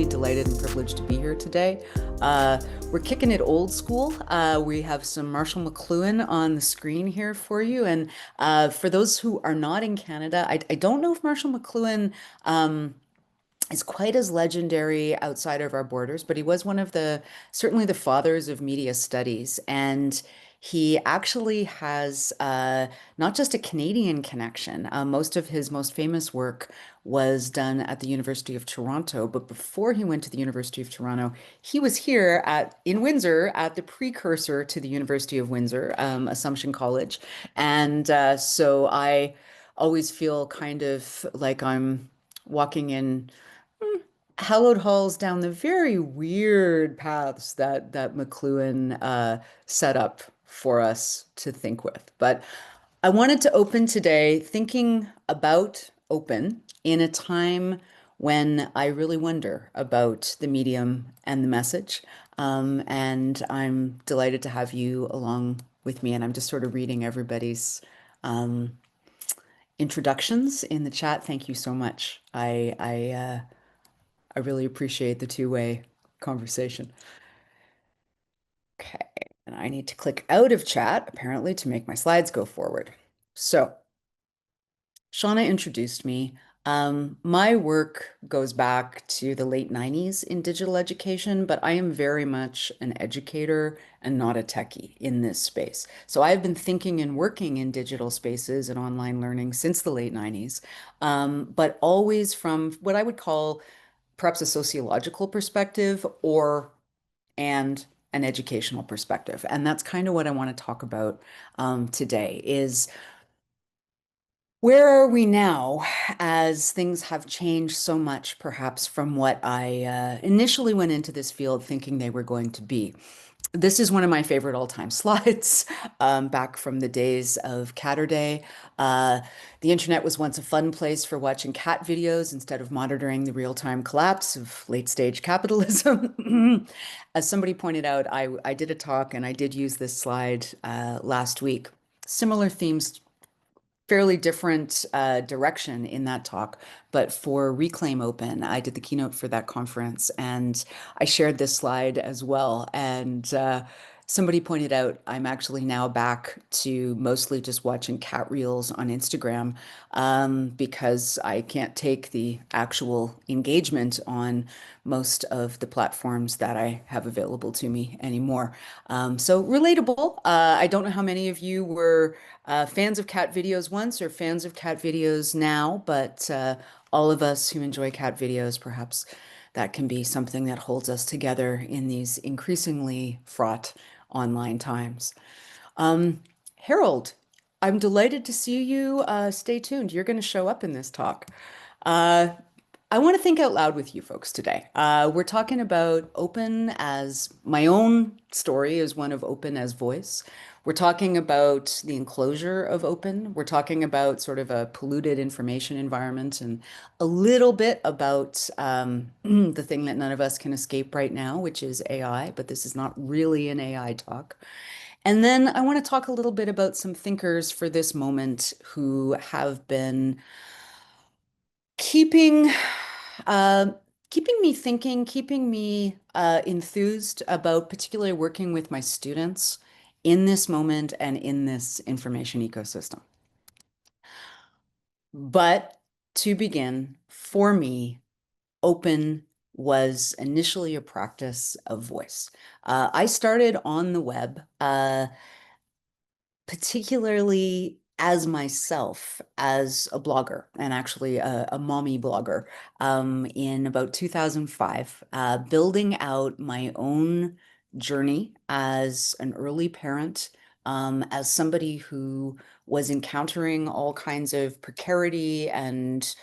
really delighted and privileged to be here today. We're kicking it old school. We have some Marshall McLuhan on the screen here for you. And for those who are not in Canada, I don't know if Marshall McLuhan is quite as legendary outside of our borders, but he was one of certainly the fathers of media studies. And he actually has not just a Canadian connection. Most of his most famous work was done at the University of Toronto. But before he went to the University of Toronto, he was here in Windsor at the precursor to the University of Windsor, Assumption College. And so I always feel kind of like I'm walking in hallowed halls down the very weird paths that McLuhan set up for us to think with. But I wanted to open today thinking about open in a time when I really wonder about the medium and the message. And I'm delighted to have you along with me. And I'm just sort of reading everybody's um, introductions in the chat. Thank you so much. I really appreciate the two-way conversation. Okay, and I need to click out of chat apparently to make my slides go forward. So, Shauna introduced me. My work goes back to the late 90s in digital education, but I am very much an educator and not a techie in this space. So I've been thinking and working in digital spaces and online learning since the late 90s, but always from what I would call perhaps a sociological perspective or and an educational perspective. And that's kind of what I want to talk about today is where are we now as things have changed so much, perhaps from what I initially went into this field thinking they were going to be. This is one of my favorite all-time slides, back from the days of Catterday. The internet was once a fun place for watching cat videos instead of monitoring the real-time collapse of late-stage capitalism. As somebody pointed out, I did a talk and I did use this slide last week. Similar themes, fairly different direction in that talk. But for Reclaim Open, I did the keynote for that conference and I shared this slide as well. And somebody pointed out I'm actually now back to mostly just watching cat reels on Instagram because I can't take the actual engagement on most of the platforms that I have available to me anymore. So relatable. I don't know how many of you were fans of cat videos once or fans of cat videos now, but all of us who enjoy cat videos, perhaps that can be something that holds us together in these increasingly fraught online times. Harold, I'm delighted to see you. Stay tuned. You're going to show up in this talk. Uh, I want to think out loud with you folks today. We're talking about open as my own story is one of open as voice. We're talking about the enclosure of open. We're talking about sort of a polluted information environment and a little bit about the thing that none of us can escape right now, which is AI, but this is not really an AI talk. And then I want to talk a little bit about some thinkers for this moment who have been keeping uh, keeping me thinking, keeping me enthused about particularly working with my students in this moment and in this information ecosystem. But to begin, for me, open was initially a practice of voice. I started on the web, particularly as myself, as a blogger, and actually a mommy blogger, in about 2005, building out my own journey as an early parent, as somebody who was encountering all kinds of precarity and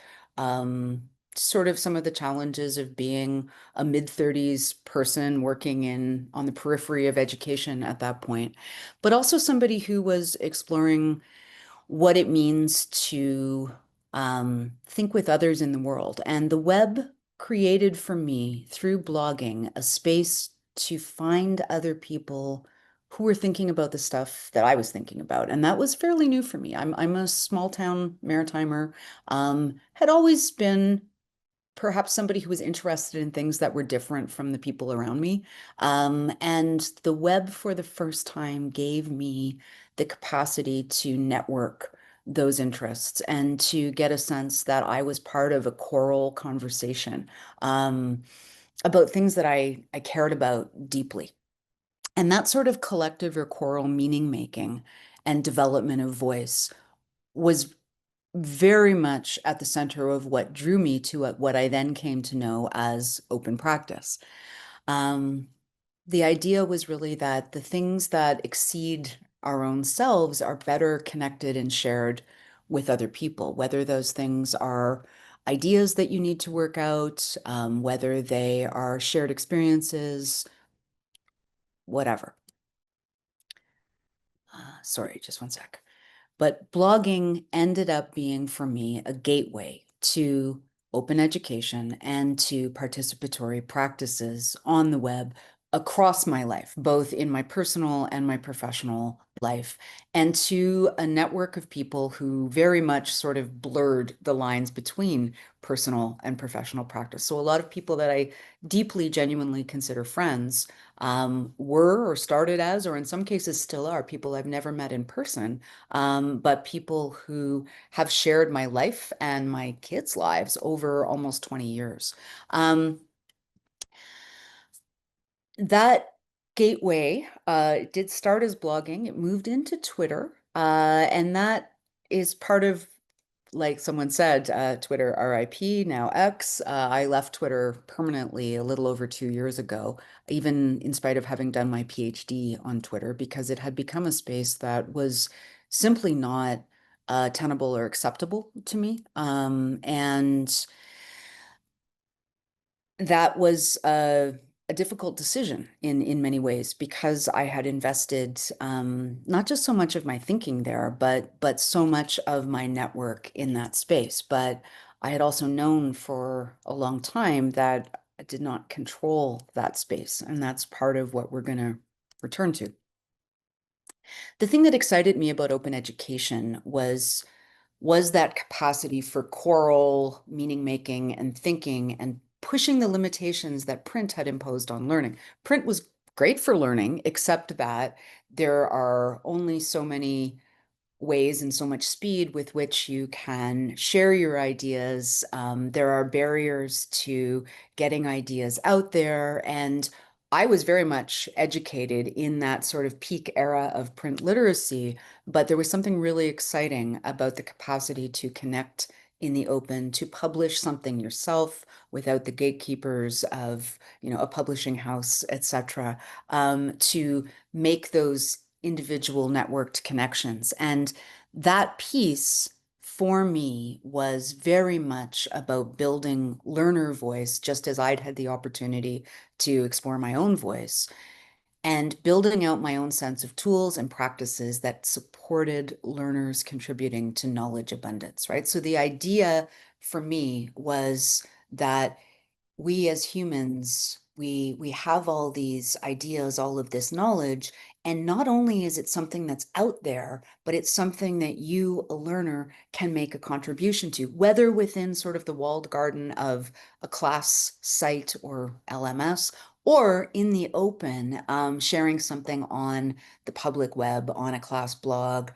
sort of some of the challenges of being a mid-30s person working on the periphery of education at that point, but also somebody who was exploring what it means to think with others in the world. And the web created for me through blogging a space to find other people who were thinking about the stuff that I was thinking about. And that was fairly new for me. I'm a small town Maritimer, had always been perhaps somebody who was interested in things that were different from the people around me. And the web for the first time gave me the capacity to network those interests and to get a sense that I was part of a choral conversation um, about things that I cared about deeply. And that sort of collective or choral meaning making and development of voice was very much at the center of what drew me to what I then came to know as open practice. Um, the idea was really that the things that exceed our own selves are better connected and shared with other people, whether those things are ideas that you need to work out, whether they are shared experiences, whatever. Sorry, just one sec. But blogging ended up being for me a gateway to open education and to participatory practices on the web across my life, both in my personal and my professional life, and to a network of people who very much sort of blurred the lines between personal and professional practice. So a lot of people that I deeply, genuinely consider friends were or started as, or in some cases still are, people I've never met in person, but people who have shared my life and my kids' lives over almost 20 years. Um, that gateway did start as blogging. It moved into Twitter, and that is part of, like someone said, Twitter RIP, now X. I left Twitter permanently a little over 2 years ago, even in spite of having done my PhD on Twitter, because it had become a space that was simply not tenable or acceptable to me. And that was a difficult decision in many ways because I had invested not just so much of my thinking there, but so much of my network in that space. But I had also known for a long time that I did not control that space, and that's part of what we're going to return to. The thing that excited me about open education was that capacity for choral meaning making and thinking and pushing the limitations that print had imposed on learning. Print was great for learning, except that there are only so many ways and so much speed with which you can share your ideas. There are barriers to getting ideas out there. And I was very much educated in that sort of peak era of print literacy, but there was something really exciting about the capacity to connect in the open, to publish something yourself without the gatekeepers of, a publishing house, etc., to make those individual networked connections. And that piece for me was very much about building learner voice, just as I'd had the opportunity to explore my own voice and building out my own sense of tools and practices that supported learners contributing to knowledge abundance, right? So the idea for me was that we as humans, we have all these ideas, all of this knowledge, and not only is it something that's out there, but it's something that you, a learner, can make a contribution to, whether within sort of the walled garden of a class site or LMS, or in the open, sharing something on the public web, on a class blog.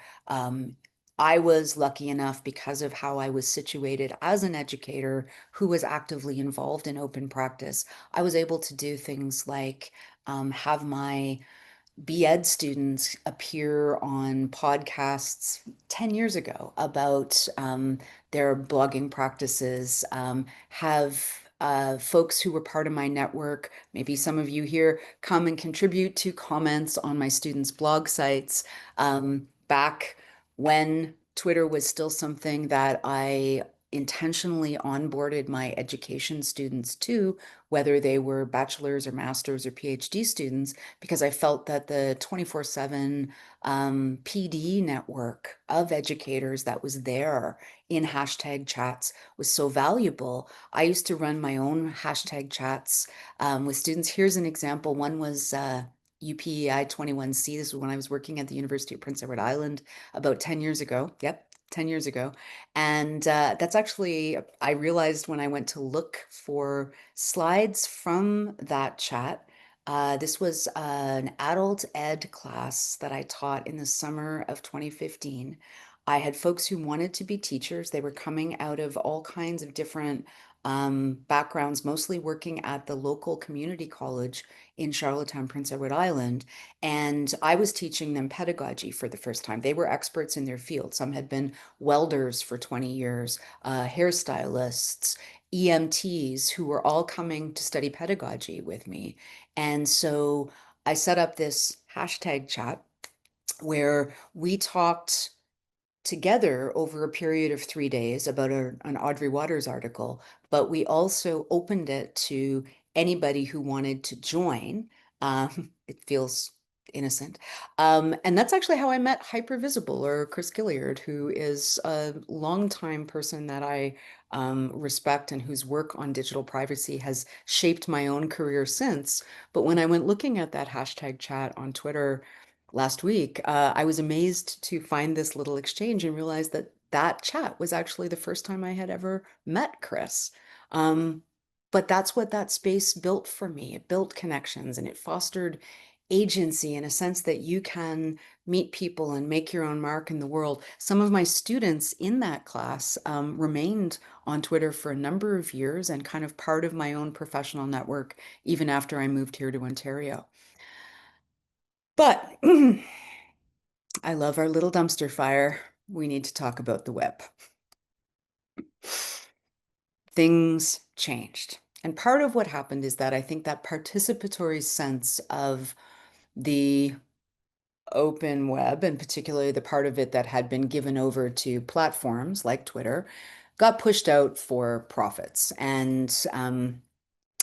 I was lucky enough because of how I was situated as an educator who was actively involved in open practice. I was able to do things like have my B.Ed students appear on podcasts 10 years ago about their blogging practices, have folks who were part of my network, maybe some of you here, come and contribute to comments on my students' blog sites. Back when Twitter was still something that I intentionally onboarded my education students to, whether they were bachelor's or master's or PhD students, because I felt that the 24/7 PD network of educators that was there in hashtag chats was so valuable. I used to run my own hashtag chats with students. Here's an example. One was UPEI 21C. This was when I was working at the University of Prince Edward Island about 10 years ago. Yep. 10 years ago. And that's actually, I realized when I went to look for slides from that chat. This was an adult ed class that I taught in the summer of 2015. I had folks who wanted to be teachers. They were coming out of all kinds of different backgrounds, mostly working at the local community college in Charlottetown, Prince Edward Island. And I was teaching them pedagogy for the first time. They were experts in their field. Some had been welders for 20 years, hairstylists, EMTs who were all coming to study pedagogy with me. And so I set up this hashtag chat where we talked together over a period of 3 days about an Audrey Waters article, but we also opened it to anybody who wanted to join. It feels innocent. And that's actually how I met Hypervisible or Chris Gilliard, who is a longtime person that I respect and whose work on digital privacy has shaped my own career since. But when I went looking at that hashtag chat on Twitter, last week, I was amazed to find this little exchange and realize that that chat was actually the first time I had ever met Chris. Um, but that's what that space built for me. It built connections and it fostered agency in a sense that you can meet people and make your own mark in the world. Some of my students in that class remained on Twitter for a number of years and kind of part of my own professional network, even after I moved here to Ontario. But I love our little dumpster fire. We need to talk about the web. Things changed. And part of what happened is that I think that participatory sense of the open web, and particularly the part of it that had been given over to platforms like Twitter, got pushed out for profits. And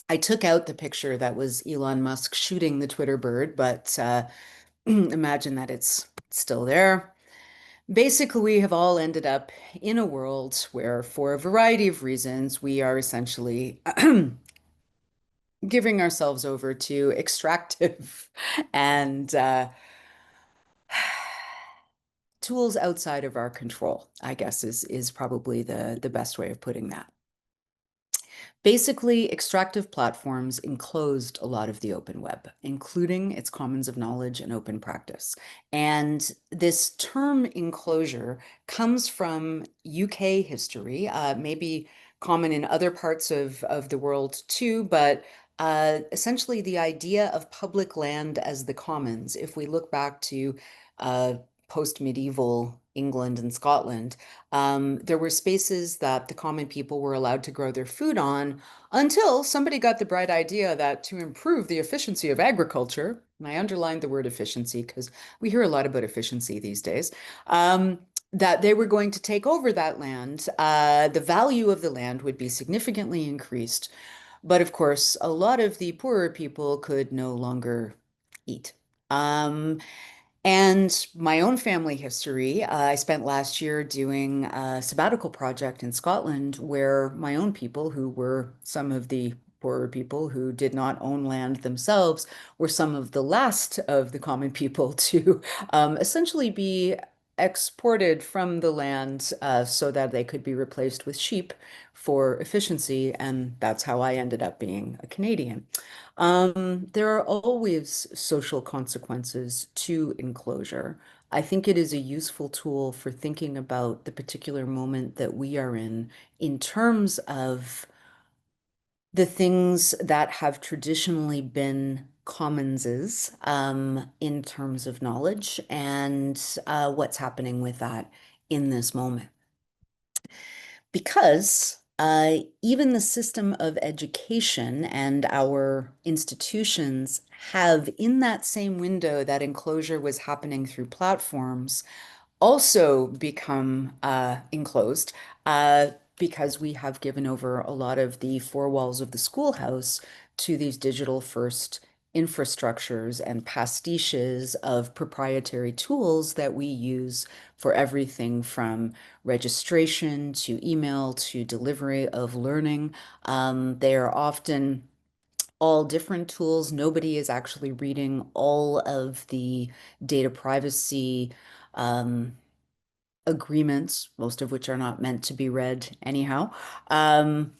I took out the picture that was Elon Musk shooting the Twitter bird, but imagine that it's still there. Basically, we have all ended up in a world where, for a variety of reasons, we are essentially giving ourselves over to extractive and tools outside of our control, I guess is probably the best way of putting that. Basically, extractive platforms enclosed a lot of the open web, including its commons of knowledge and open practice. And this term enclosure comes from UK history, maybe common in other parts of the world too, but essentially the idea of public land as the commons. If we look back to post-medieval England and Scotland, there were spaces that the common people were allowed to grow their food on until somebody got the bright idea that to improve the efficiency of agriculture, and I underlined the word efficiency because we hear a lot about efficiency these days, that they were going to take over that land. The value of the land would be significantly increased. But of course, a lot of the poorer people could no longer eat. Um, and my own family history, I spent last year doing a sabbatical project in Scotland where my own people, who were some of the poorer people who did not own land themselves, were some of the last of the common people to essentially be exported from the land so that they could be replaced with sheep for efficiency. And that's how I ended up being a Canadian. There are always social consequences to enclosure. I think it is a useful tool for thinking about the particular moment that we are in terms of the things that have traditionally been commonses, in terms of knowledge and what's happening with that in this moment. Because even the system of education and our institutions have, in that same window that enclosure was happening through platforms, also become enclosed because we have given over a lot of the four walls of the schoolhouse to these digital first infrastructures and pastiches of proprietary tools that we use for everything from registration to email to delivery of learning. They are often all different tools. Nobody is actually reading all of the data privacy agreements, most of which are not meant to be read anyhow, um,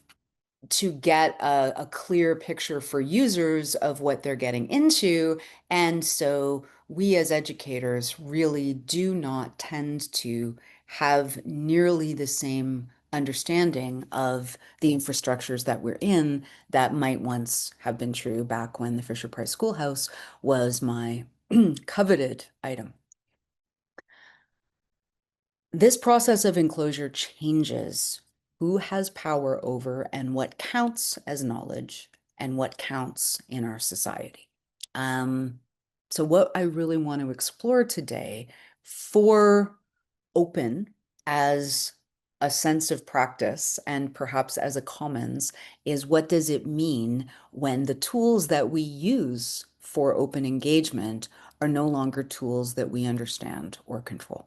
to get a clear picture for users of what they're getting into. And so we as educators really do not tend to have nearly the same understanding of the infrastructures that we're in that might once have been true back when the Fisher-Price Schoolhouse was my coveted item. This process of enclosure changes who has power over and what counts as knowledge and what counts in our society. Um, so what I really want to explore today for open as a sense of practice and perhaps as a commons is, what does it mean when the tools that we use for open engagement are no longer tools that we understand or control?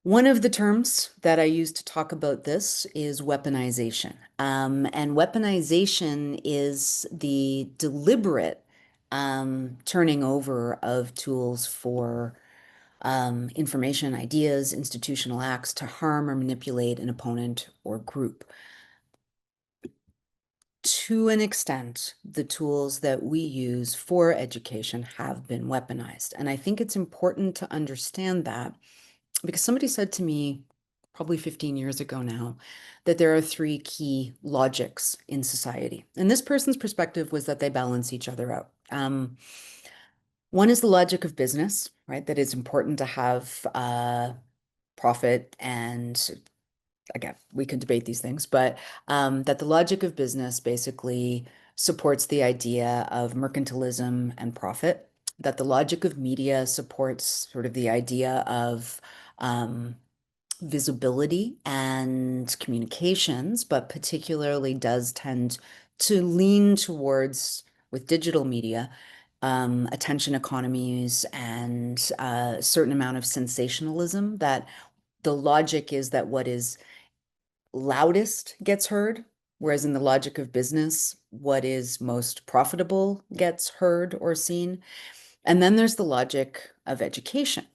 One of the terms that I use to talk about this is weaponization. And weaponization is the deliberate turning over of tools for information, ideas, institutional acts to harm or manipulate an opponent or group. To an extent, the tools that we use for education have been weaponized. And I think it's important to understand that, because somebody said to me probably 15 years ago now that there are three key logics in society. And this person's perspective was that they balance each other out. One is the logic of business, right? That it's important to have profit, and again, we can debate these things, but that the logic of business basically supports the idea of mercantilism and profit, that the logic of media supports sort of the idea of visibility and communications, but particularly does tend to lean towards, with digital media, attention economies and a certain amount of sensationalism, that the logic is that what is loudest gets heard, whereas in the logic of business, what is most profitable gets heard or seen. And then there's the logic of education,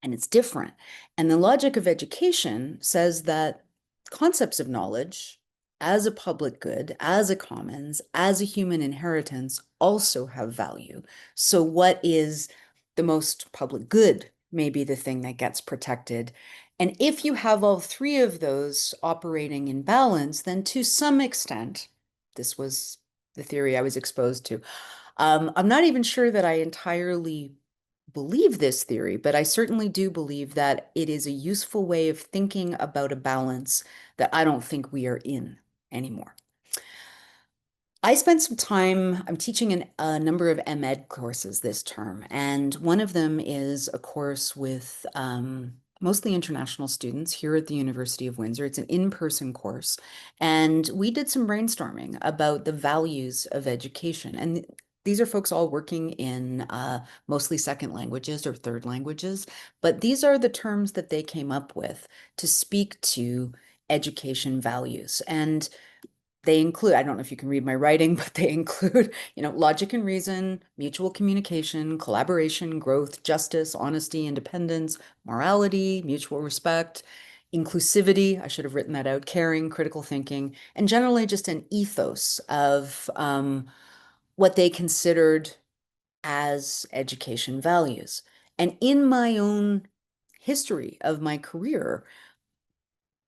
and it's different. And the logic of education says that concepts of knowledge as a public good, as a commons, as a human inheritance also have value. So what is the most public good may be the thing that gets protected. And if you have all three of those operating in balance, then to some extent, this was the theory I was exposed to. I'm not even sure that I entirely believe this theory, but I certainly do believe that it is a useful way of thinking about a balance that I don't think we are in anymore. I spent some time, I'm teaching a number of MEd courses this term, and one of them is a course with mostly international students here at the University of Windsor. It's an in-person course, and we did some brainstorming about the values of education. And these are folks all working in mostly second languages or third languages, but these are the terms that they came up with to speak to education values. And they include, I don't know if you can read my writing, but they include, logic and reason, mutual communication, collaboration, growth, justice, honesty, independence, morality, mutual respect, inclusivity, I should have written that out, caring, critical thinking, and generally just an ethos of what they considered as education values. And in my own history of my career,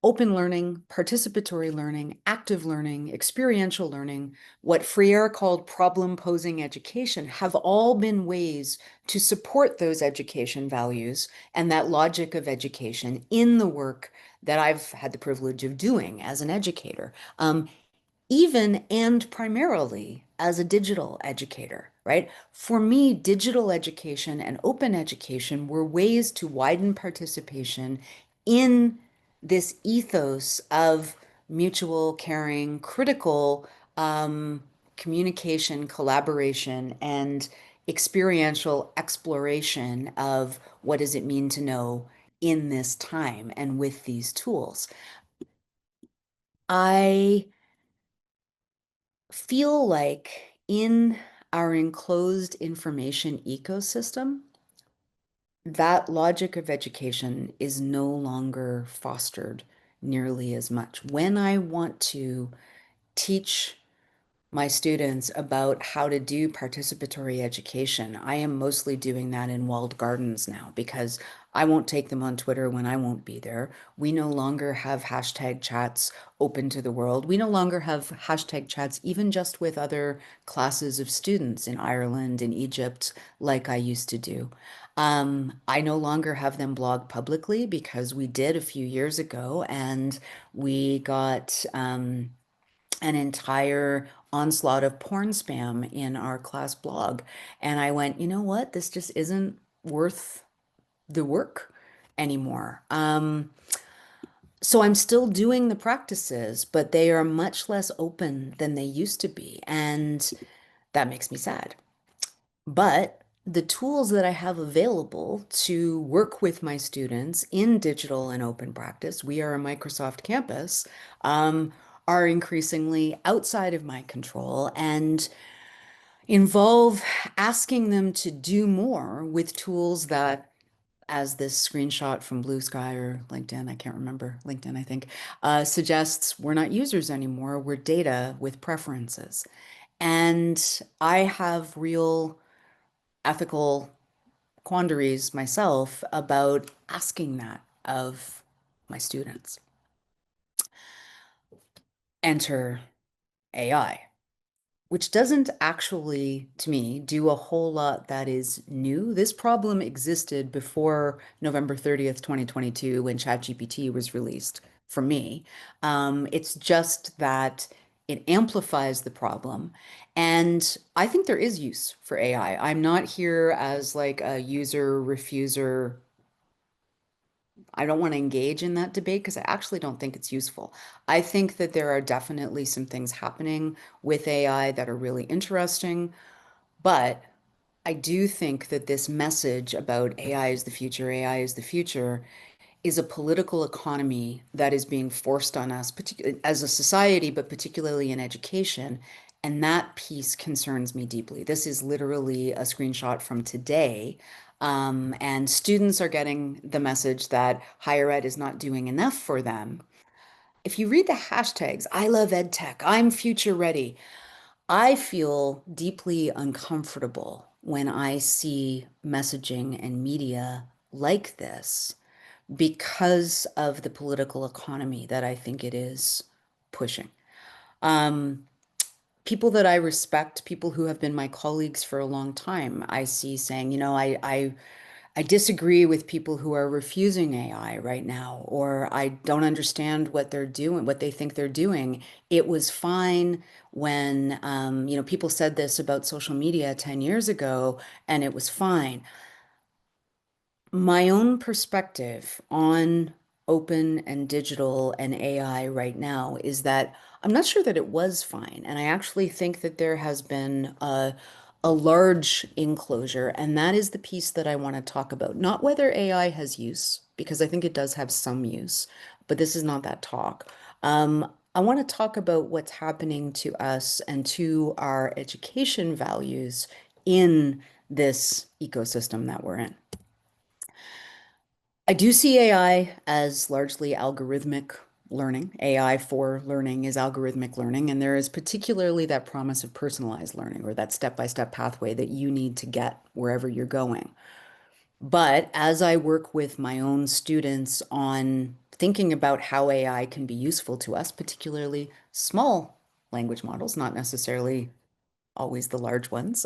open learning, participatory learning, active learning, experiential learning, what Freire called problem-posing education, have all been ways to support those education values and that logic of education in the work that I've had the privilege of doing as an educator. Even and primarily as a digital educator, right? For me, digital education and open education were ways to widen participation in this ethos of mutual caring, critical communication, collaboration, and experiential exploration of what does it mean to know in this time and with these tools. I feel like in our enclosed information ecosystem, that logic of education is no longer fostered nearly as much. When I want to teach my students about how to do participatory education. I am mostly doing that in walled gardens now because I won't take them on Twitter when I won't be there. We no longer have hashtag chats open to the world. We no longer have hashtag chats even just with other classes of students in Ireland and Egypt like I used to do. I no longer have them blog publicly because we did a few years ago and we got an entire onslaught of porn spam in our class blog. And I went, you know what? This just isn't worth the work anymore. So I'm still doing the practices, but they are much less open than they used to be. And that makes me sad. But the tools that I have available to work with my students in digital and open practice, we are a Microsoft campus, um, are increasingly outside of my control and involve asking them to do more with tools that, as this screenshot from Blue Sky or LinkedIn, I can't remember, LinkedIn, I think, suggests we're not users anymore, we're data with preferences. And I have real ethical quandaries myself about asking that of my students. Enter AI, which doesn't actually, to me, do a whole lot that is new. This problem existed before November 30th, 2022, when ChatGPT was released for me. It's just that it amplifies the problem. And I think there is use for AI. I'm not here as like a user refuser. I don't want to engage in that debate because I actually don't think it's useful. I think that there are definitely some things happening with AI that are really interesting, but I do think that this message about AI is the future, AI is the future, is a political economy that is being forced on us, particularly as a society, but particularly in education. And that piece concerns me deeply. This is literally a screenshot from today. And students are getting the message that higher ed is not doing enough for them. If you read the hashtags, I love ed tech, I'm future ready, I feel deeply uncomfortable when I see messaging and media like this because of the political economy that I think it is pushing. Um, People that I respect, people who have been my colleagues for a long time, I see saying, you know, I disagree with people who are refusing AI right now, or I don't understand what they're doing, what they think they're doing. It was fine when, people said this about social media 10 years ago, and it was fine. My own perspective on open and digital and AI right now is that I'm not sure that it was fine. And I actually think that there has been a large enclosure. And that is the piece that I want to talk about. Not whether AI has use, because I think it does have some use, but this is not that talk. I want to talk about what's happening to us and to our education values in this ecosystem that we're in. I do see AI as largely algorithmic learning. AI for learning is algorithmic learning, and there is particularly that promise of personalized learning or that step-by-step pathway that you need to get wherever you're going. But as I work with my own students on thinking about how AI can be useful to us, particularly small language models, not necessarily always the large ones,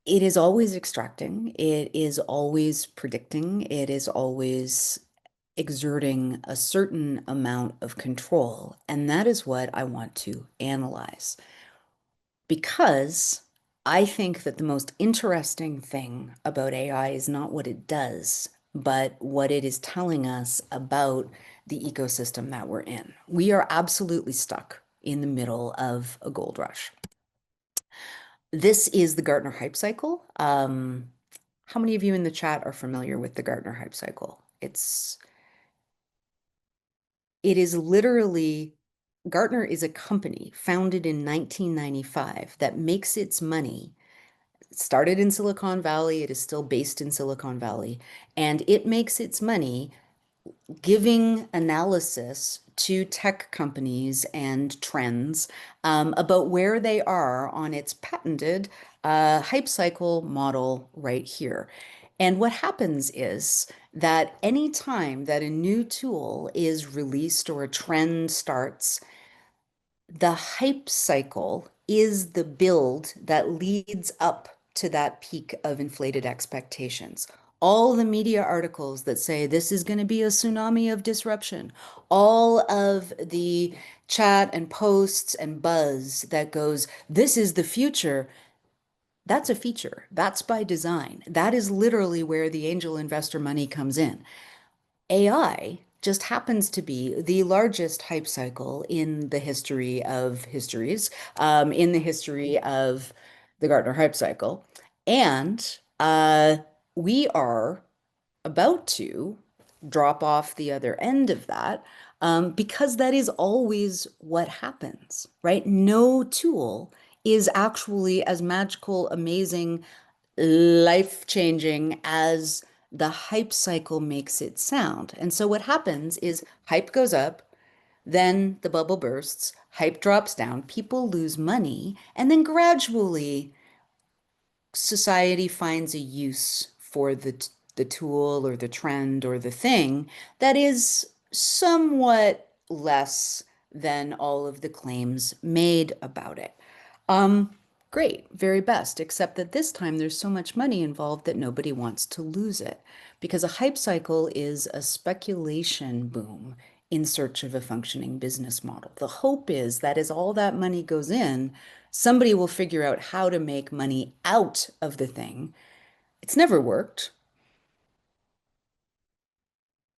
it is always extracting, it is always predicting, it is always exerting a certain amount of control. And that is what I want to analyze because I think that the most interesting thing about AI is not what it does, but what it is telling us about the ecosystem that we're in. We are absolutely stuck in the middle of a gold rush. This is the Gartner hype cycle. How many of you in the chat are familiar with the Gartner hype cycle? It is literally, Gartner is a company founded in 1995 that makes its money started in Silicon Valley. It is still based in Silicon Valley, and it makes its money giving analysis to tech companies and trends about where they are on its patented hype cycle model right here. And what happens is that anytime that a new tool is released or a trend starts, the hype cycle is the build that leads up to that peak of inflated expectations. All the media articles that say this is going to be a tsunami of disruption, all of the chat and posts and buzz that goes, this is the future. That's a feature. That's by design. That is literally where the angel investor money comes in. AI just happens to be the largest hype cycle in the history of histories, in the history of the Gartner hype cycle. And we are about to drop off the other end of that because that is always what happens, right? No tool is actually as magical, amazing, life-changing as the hype cycle makes it sound. And so what happens is hype goes up, then the bubble bursts, hype drops down, people lose money, and then gradually society finds a use for the tool or the trend or the thing that is somewhat less than all of the claims made about it. Um, Great, very best, except that this time there's so much money involved that nobody wants to lose it because a hype cycle is a speculation boom in search of a functioning business model. The hope is that as all that money goes in, somebody will figure out how to make money out of the thing. It's never worked.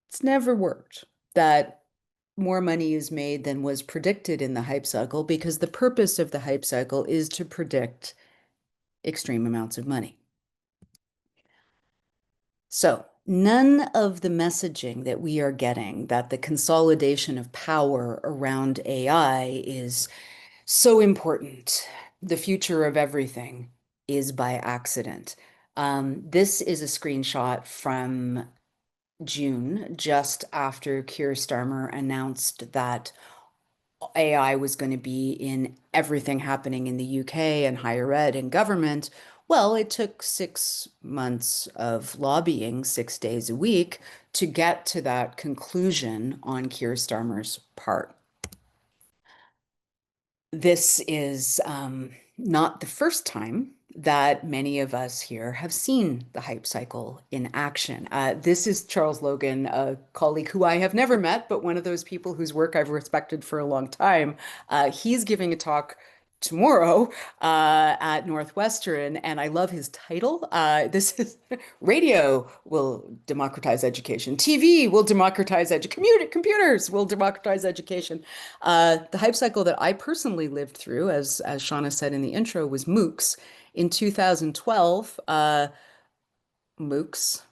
It's never worked that more money is made than was predicted in the hype cycle because the purpose of the hype cycle is to predict extreme amounts of money. So, none of the messaging that we are getting that the consolidation of power around AI is so important, the future of everything, is by accident. This is a screenshot from June, just after Keir Starmer announced that AI was going to be in everything happening in the UK and higher ed and government. Well, it took 6 months of lobbying, 6 days a week, to get to that conclusion on Keir Starmer's part. This is not the first time that many of us here have seen the hype cycle in action. This is Charles Logan, a colleague who I have never met, but one of those people whose work I've respected for a long time. He's giving a talk tomorrow at Northwestern, and I love his title. This is Radio will democratize education. TV will democratize education. Computers will democratize education. The hype cycle that I personally lived through, as Shauna said in the intro, was MOOCs. In 2012, MOOCs,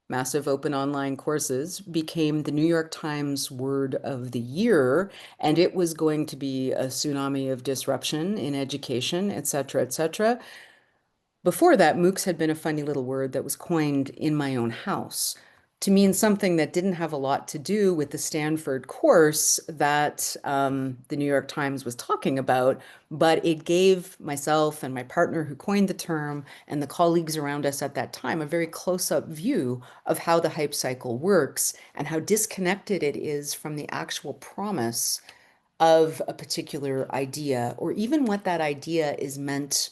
massive open online courses, became the New York Times Word of the Year, and it was going to be a tsunami of disruption in education, et cetera, et cetera. Before that, MOOCs had been a funny little word that was coined in my own house to mean something that didn't have a lot to do with the Stanford course that the New York Times was talking about, but it gave myself and my partner who coined the term and the colleagues around us at that time a very close-up view of how the hype cycle works and how disconnected it is from the actual promise of a particular idea or even what that idea is meant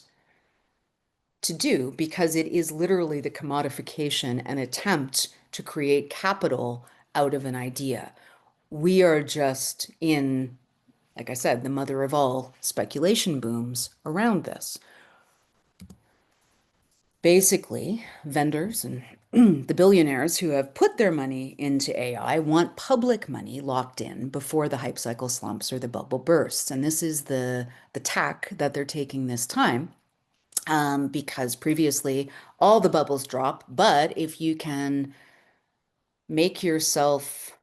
to do because it is literally the commodification and attempt to create capital out of an idea. We are just in, like I said, the mother of all speculation booms around this. Basically, vendors and the billionaires who have put their money into AI want public money locked in before the hype cycle slumps or the bubble bursts. And this is the tack that they're taking this time because previously all the bubbles drop. But if you can make yourself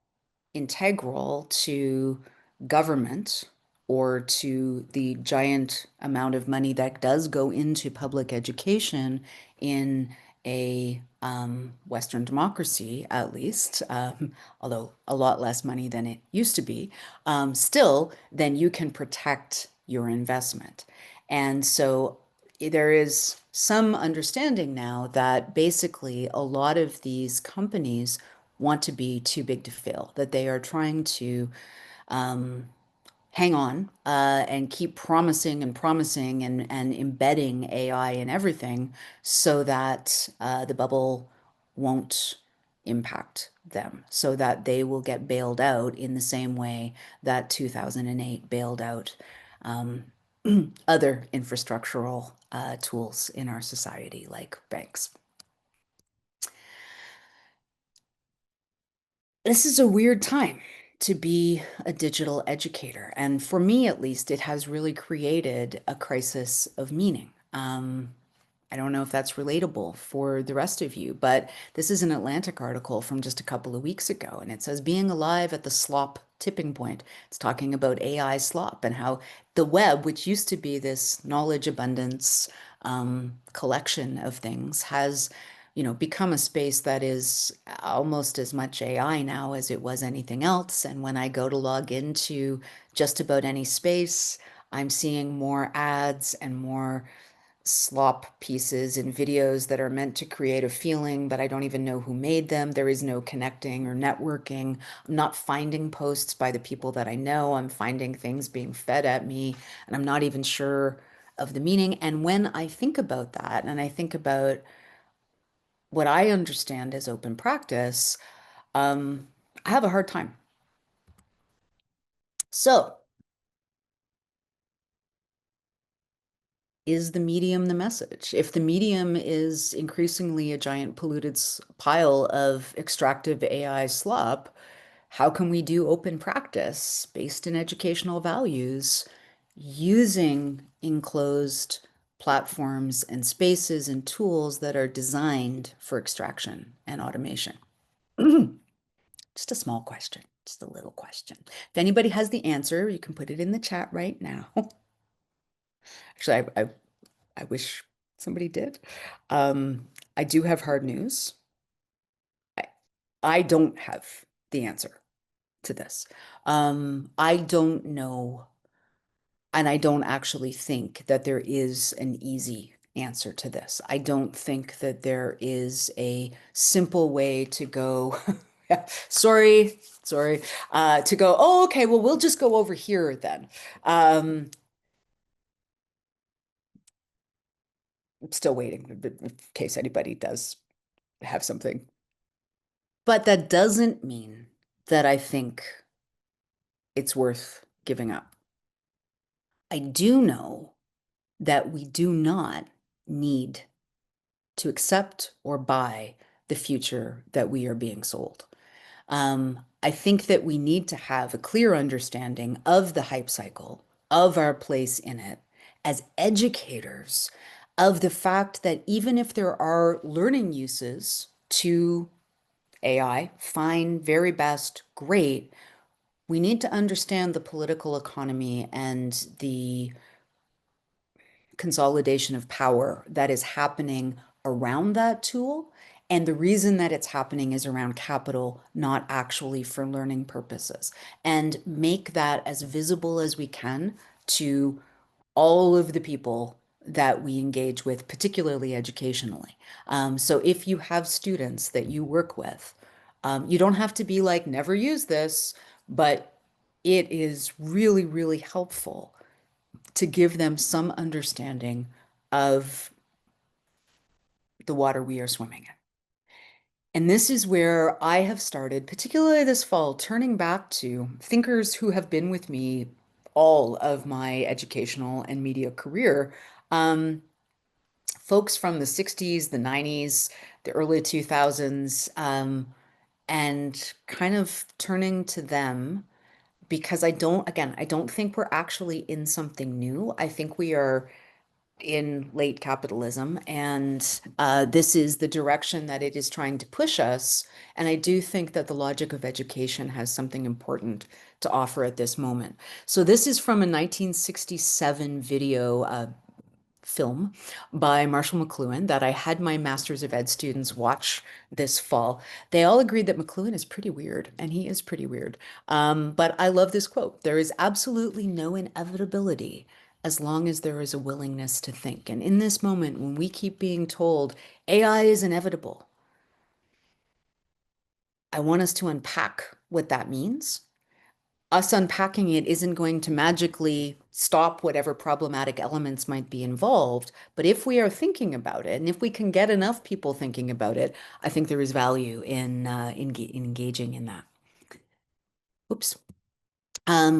integral to government or to the giant amount of money that does go into public education in a Western democracy, at least, although a lot less money than it used to be, still, then you can protect your investment. And so there is some understanding now that basically a lot of these companies want to be too big to fail, that they are trying to um, hang on and keep promising and promising and embedding AI in everything so that the bubble won't impact them, so that they will get bailed out in the same way that 2008 bailed out um, other infrastructural tools in our society, like banks. This is a weird time to be a digital educator. And for me, at least, it has really created a crisis of meaning. I don't know if that's relatable for the rest of you, but this is an Atlantic article from just a couple of weeks ago, and it says being alive at the slop tipping point. It's talking about AI slop and how the web, which used to be this knowledge abundance collection of things, has become a space that is almost as much AI now as it was anything else. And when I go to log into just about any space, I'm seeing more ads and more slop pieces and videos that are meant to create a feeling, but I don't even know who made them. There is no connecting or networking. I'm not finding posts by the people that I know. I'm finding things being fed at me, and I'm not even sure of the meaning. And when I think about that, and I think about what I understand as open practice, um, I have a hard time. So, is the medium the message? If the medium is increasingly a giant polluted pile of extractive AI slop, how can we do open practice based in educational values using enclosed platforms and spaces and tools that are designed for extraction and automation? Just a small question, just a little question. If anybody has the answer, you can put it in the chat right now. Actually, I wish somebody did. I do have hard news. I, I don't have the answer to this. I don't know, and I don't actually think that there is an easy answer to this. I don't think that there is a simple way to go. Sorry, sorry, to go, oh, okay, well, we'll just go over here then. I'm still waiting in case anybody does have something. But that doesn't mean that I think it's worth giving up. I do know that we do not need to accept or buy the future that we are being sold. I think that we need to have a clear understanding of the hype cycle, of our place in it as educators, of the fact that even if there are learning uses to AI, fine, very best, great, we need to understand the political economy and the consolidation of power that is happening around that tool. And the reason that it's happening is around capital, not actually for learning purposes. And make that as visible as we can to all of the people that we engage with, particularly educationally. So if you have students that you work with, you don't have to be like, never use this, but it is really, really helpful to give them some understanding of the water we are swimming in. And this is where I have started, particularly this fall, turning back to thinkers who have been with me all of my educational and media career. Um, Folks from the 60s, the 90s, the early 2000s, and kind of turning to them because I don't think we're actually in something new. I think we are in late capitalism, and this is the direction that it is trying to push us. And I do think that the logic of education has something important to offer at this moment. So this is from a 1967 video film by Marshall McLuhan that I had my Masters of Ed students watch this fall. They all agreed that McLuhan is pretty weird, and he is pretty weird. But I love this quote. There is absolutely no inevitability as long as there is a willingness to think. And in this moment, when we keep being told AI is inevitable, I want us to unpack what that means. Us unpacking it isn't going to magically stop whatever problematic elements might be involved. But if we are thinking about it, and if we can get enough people thinking about it, I think there is value in engaging in that. Oops.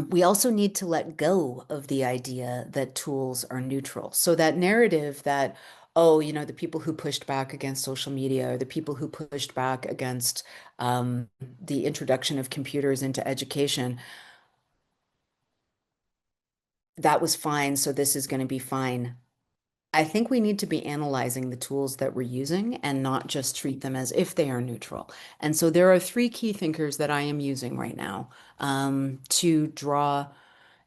We also need to let go of the idea that tools are neutral. So that narrative that, oh, the people who pushed back against social media, or the people who pushed back against the introduction of computers into education, that was fine, so this is going to be fine. I think we need to be analyzing the tools that we're using and not just treat them as if they are neutral. And so there are three key thinkers that I am using right now to draw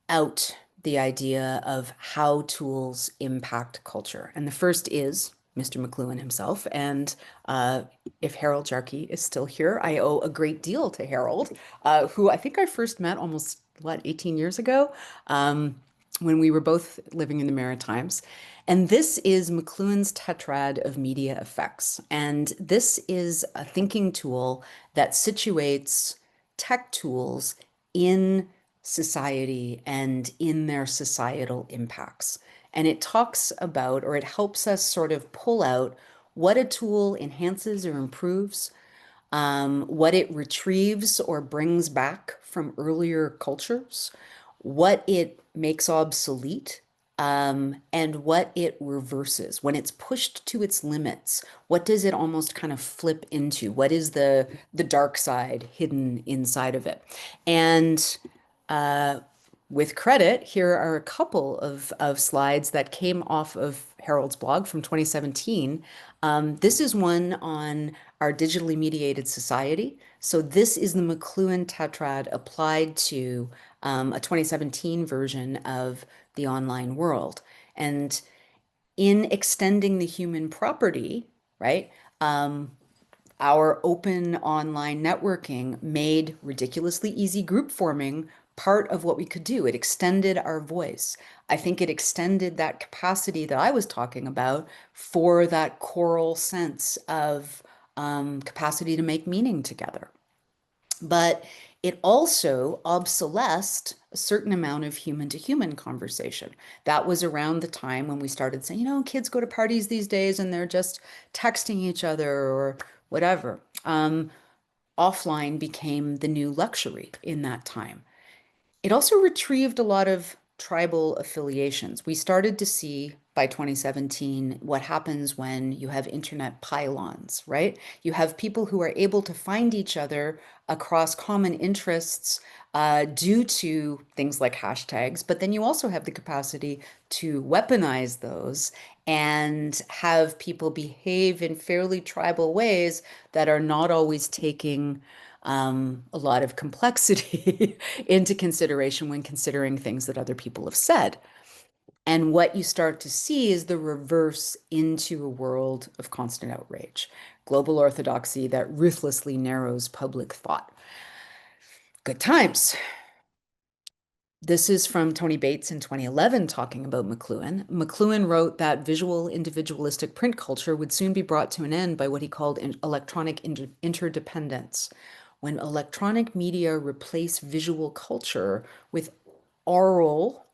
out the idea of how tools impact culture. And the first is Mr. McLuhan himself. And if Harold Jarkey is still here, I owe a great deal to Harold, who I think I first met almost, 18 years ago, when we were both living in the Maritimes. And this is McLuhan's tetrad of media effects. And this is a thinking tool that situates tech tools in society and in their societal impacts. And it talks about, or it helps us sort of pull out what a tool enhances or improves, what it retrieves or brings back from earlier cultures, what it makes obsolete, and what it reverses. When it's pushed to its limits, what does it almost kind of flip into? What is the dark side hidden inside of it? And uh, with credit, here are a couple of slides that came off of Harold's blog from 2017. This is one on our digitally mediated society. So this is the McLuhan tetrad applied to a 2017 version of the online world. And in extending the human property, right? Our open online networking made ridiculously easy group forming part of what we could do. It extended our voice. I think it extended that capacity that I was talking about for that choral sense of capacity to make meaning together. But it also obsolesced a certain amount of human to human conversation. That was around the time when we started saying, kids go to parties these days and they're just texting each other or whatever. Offline became the new luxury in that time. It also retrieved a lot of tribal affiliations. We started to see by 2017 what happens when you have internet pylons, right? You have people who are able to find each other across common interests due to things like hashtags, but then you also have the capacity to weaponize those and have people behave in fairly tribal ways that are not always taking a lot of complexity into consideration when considering things that other people have said. And what you start to see is the reverse into a world of constant outrage, global orthodoxy that ruthlessly narrows public thought. Good times. This is from Tony Bates in 2011 talking about McLuhan. McLuhan wrote that visual individualistic print culture would soon be brought to an end by what he called electronic interdependence. When electronic media replace visual culture with oral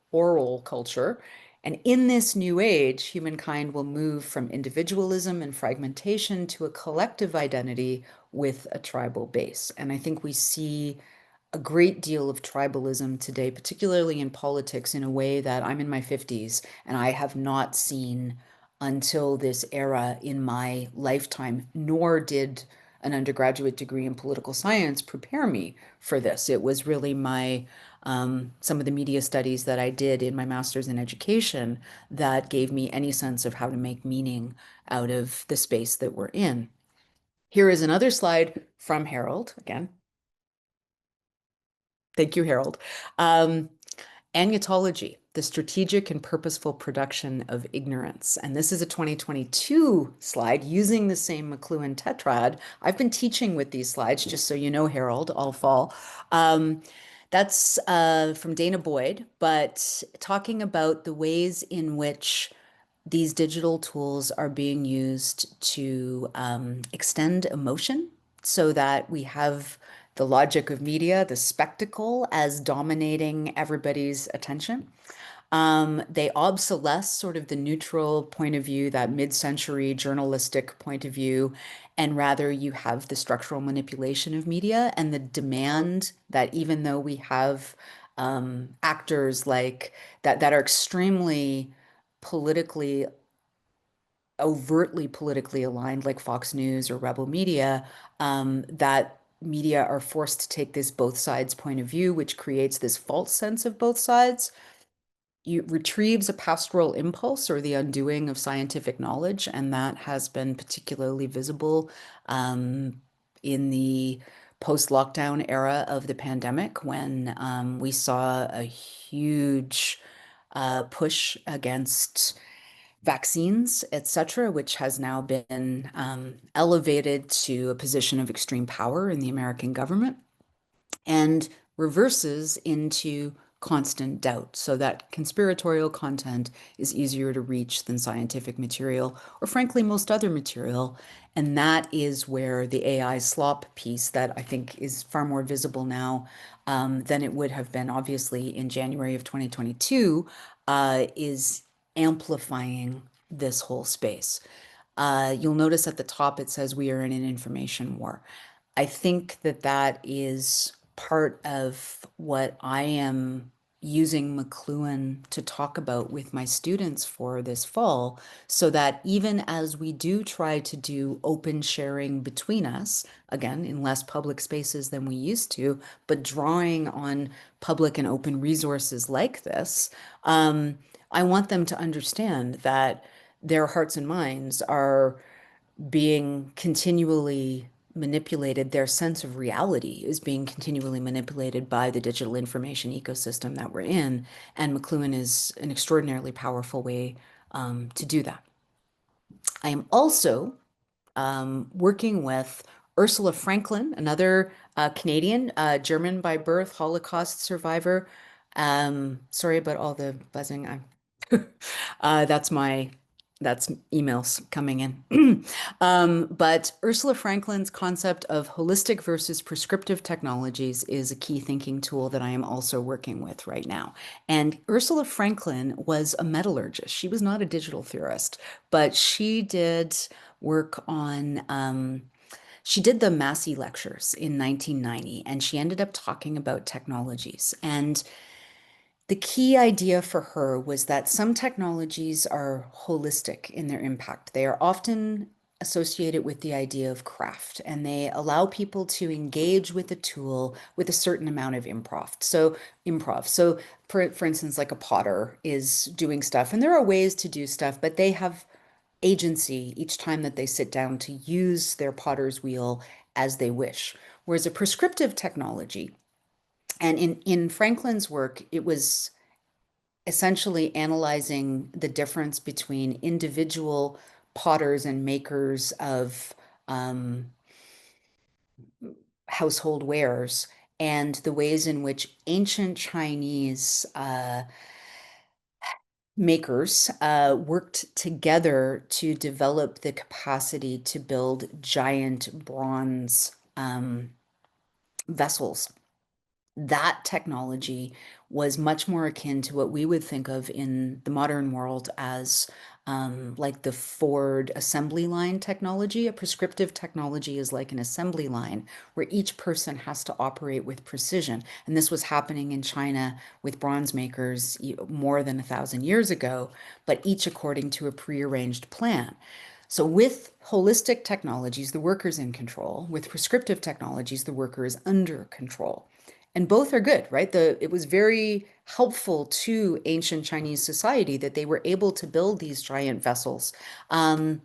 culture, and in this new age, humankind will move from individualism and fragmentation to a collective identity with a tribal base. And I think we see a great deal of tribalism today, particularly in politics, in a way that I'm in my 50s and I have not seen until this era in my lifetime, nor did an undergraduate degree in political science prepare me for this. It was really my some of the media studies that I did in my master's in education that gave me any sense of how to make meaning out of the space that we're in. Here is another slide from Harold again. Thank you, Harold. Um, Agnotology, the strategic and purposeful production of ignorance. And this is a 2022 slide using the same McLuhan tetrad. I've been teaching with these slides, just so you know, Harold, all fall. That's from Dana Boyd, but talking about the ways in which these digital tools are being used to extend emotion so that we have the logic of media, the spectacle as dominating everybody's attention. They obsolesce sort of the neutral point of view, that mid-century journalistic point of view, and rather you have the structural manipulation of media and the demand that even though we have actors like that are extremely politically overtly politically aligned, like Fox News or Rebel Media, that media are forced to take this both sides point of view, which creates this false sense of both sides. It retrieves a pastoral impulse or the undoing of scientific knowledge, and that has been particularly visible in the post-lockdown era of the pandemic when we saw a huge push against vaccines, etc., which has now been elevated to a position of extreme power in the American government and reverses into constant doubt so that conspiratorial content is easier to reach than scientific material or frankly most other material. And that is where the AI slop piece that I think is far more visible now than it would have been obviously in January of 2022 is amplifying this whole space. You'll notice at the top it says we are in an information war. I think that that is part of what I am using McLuhan to talk about with my students for this fall, so that even as we do try to do open sharing between us, again, in less public spaces than we used to, but drawing on public and open resources like this, I want them to understand that their hearts and minds are being continually manipulated, their sense of reality is being continually manipulated by the digital information ecosystem that we're in. And McLuhan is an extraordinarily powerful way to do that. I am also working with Ursula Franklin, another Canadian, German by birth, Holocaust survivor. Sorry about all the buzzing. That's emails coming in. But Ursula Franklin's concept of holistic versus prescriptive technologies is a key thinking tool that I am also working with right now. And Ursula Franklin was a metallurgist. She was not a digital theorist, but she did work on she did the Massey lectures in 1990, and she ended up talking about technologies. And the key idea for her was that some technologies are holistic in their impact. They are often associated with the idea of craft, and they allow people to engage with a tool with a certain amount of improv. So for instance, like a potter is doing stuff, and there are ways to do stuff, but they have agency each time that they sit down to use their potter's wheel as they wish. Whereas a prescriptive technology, and in Franklin's work, it was essentially analyzing the difference between individual potters and makers of household wares and the ways in which ancient Chinese makers worked together to develop the capacity to build giant bronze vessels. That technology was much more akin to what we would think of in the modern world as like the Ford assembly line technology. A prescriptive technology is like an assembly line where each person has to operate with precision. And this was happening in China with bronze makers more than 1,000 years ago, but each according to a prearranged plan. So with holistic technologies, the worker's in control. With prescriptive technologies, the worker is under control. And both are good, right? It was very helpful to ancient Chinese society that they were able to build these giant vessels. Um,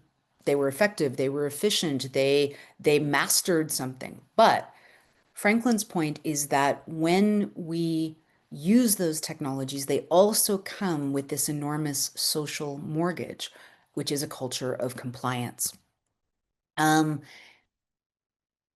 they were effective, they were efficient, they mastered something. But Franklin's point is that when we use those technologies, they also come with this enormous social mortgage, which is a culture of compliance. Um,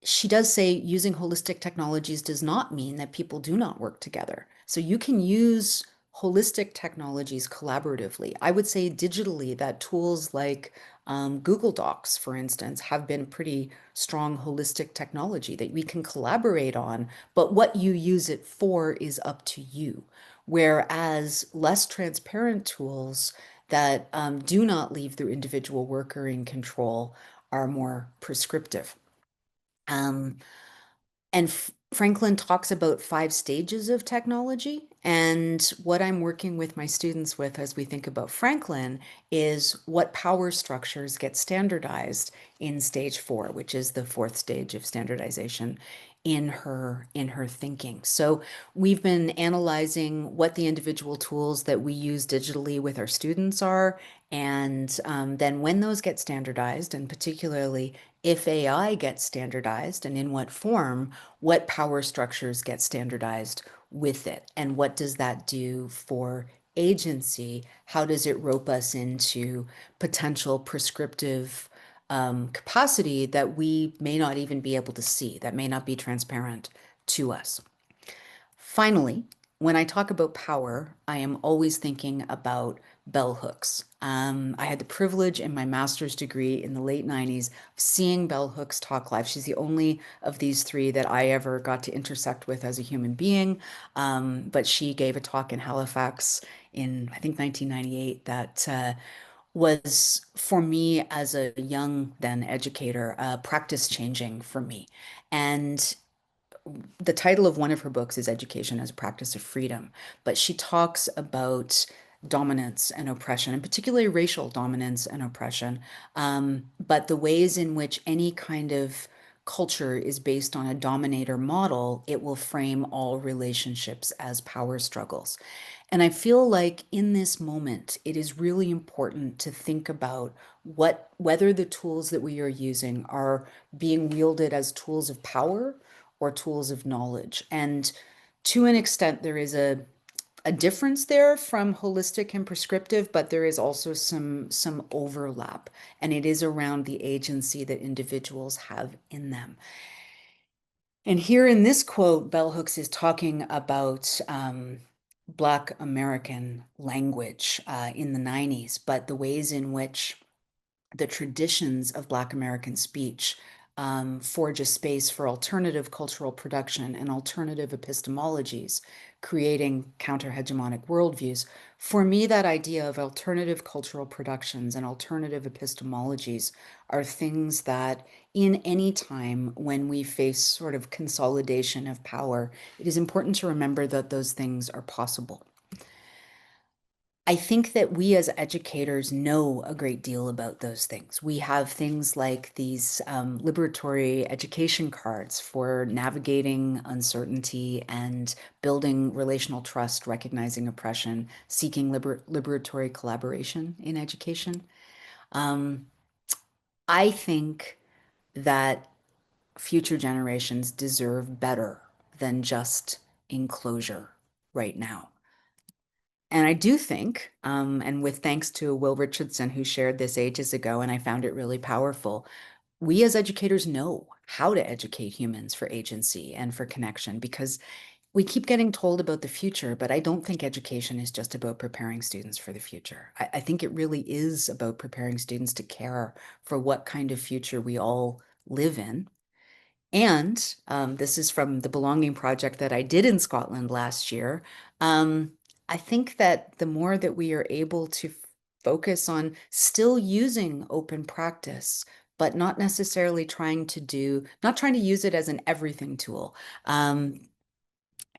she does say using holistic technologies does not mean that people do not work together. So you can use holistic technologies collaboratively. I would say digitally that tools like Google Docs, for instance, have been pretty strong holistic technology that we can collaborate on, but what you use it for is up to you. Whereas less transparent tools that do not leave the individual worker in control are more prescriptive. Um, and Franklin talks about 5 stages of technology. And what I'm working with my students with as we think about Franklin is what power structures get standardized in stage 4, which is the 4th stage of standardization in her thinking. So we've been analyzing what the individual tools that we use digitally with our students are, and then when those get standardized, and particularly if AI gets standardized and in what form, what power structures get standardized with it, and what does that do for agency? How does it rope us into potential prescriptive capacity that we may not even be able to see, that may not be transparent to us? Finally, when I talk about power, I am always thinking about bell hooks. I had the privilege in my master's degree in the late 90s of seeing bell hooks talk live. She's the only of these 3 that I ever got to intersect with as a human being. But she gave a talk in Halifax in, I think, 1998 that was, for me as a young then educator, practice changing for me. And the title of one of her books is Education as a Practice of Freedom, but she talks about dominance and oppression, and particularly racial dominance and oppression, but the ways in which any kind of culture is based on a dominator model, it will frame all relationships as power struggles. And I feel like in this moment, it is really important to think about whether the tools that we are using are being wielded as tools of power or tools of knowledge. And to an extent, there is a difference there from holistic and prescriptive, but there is also some overlap, and it is around the agency that individuals have in them. And here in this quote, bell hooks is talking about Black American language in the 90s, but the ways in which the traditions of Black American speech forge a space for alternative cultural production and alternative epistemologies, creating counter-hegemonic worldviews. For me, that idea of alternative cultural productions and alternative epistemologies are things that, in any time when we face sort of consolidation of power, it is important to remember that those things are possible. I think that we as educators know a great deal about those things. We have things like these liberatory education cards for navigating uncertainty and building relational trust, recognizing oppression, seeking liberatory collaboration in education. Um, I think that future generations deserve better than just enclosure right now. And I do think, and with thanks to Will Richardson, who shared this ages ago, and I found it really powerful, we as educators know how to educate humans for agency and for connection because we keep getting told about the future, but I don't think education is just about preparing students for the future. I think it really is about preparing students to care for what kind of future we all live in. And this is from the Belonging Project that I did in Scotland last year. Um, I think that the more that we are able to focus on still using open practice, but not necessarily not trying to use it as an everything tool.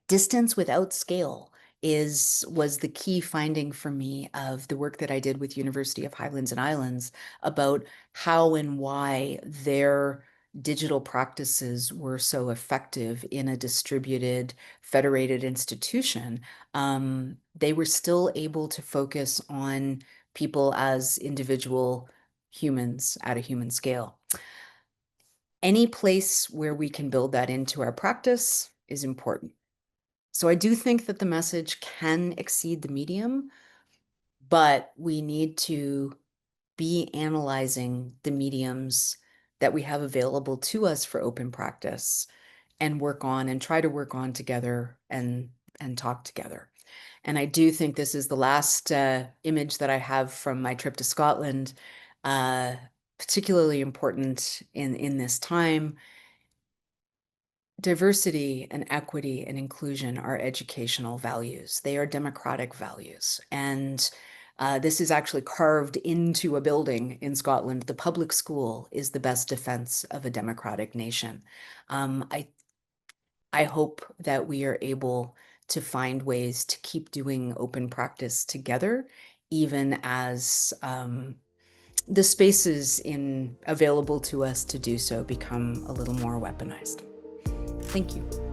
Distance without scale was the key finding for me of the work that I did with University of Highlands and Islands about how and why their digital practices were so effective in a distributed, federated institution, they were still able to focus on people as individual humans at a human scale. Any place where we can build that into our practice is important. So I do think that the message can exceed the medium, but we need to be analyzing the mediums that we have available to us for open practice and work on and try to work on together and talk together. And I do think this is the last image that I have from my trip to Scotland, uh, particularly important in this time. Diversity and equity and inclusion are educational values. They are democratic values. And this is actually carved into a building in Scotland. The public school is the best defense of a democratic nation. Um, I, I hope that we are able to find ways to keep doing open practice together, even as the spaces available to us to do so become a little more weaponized. Thank you.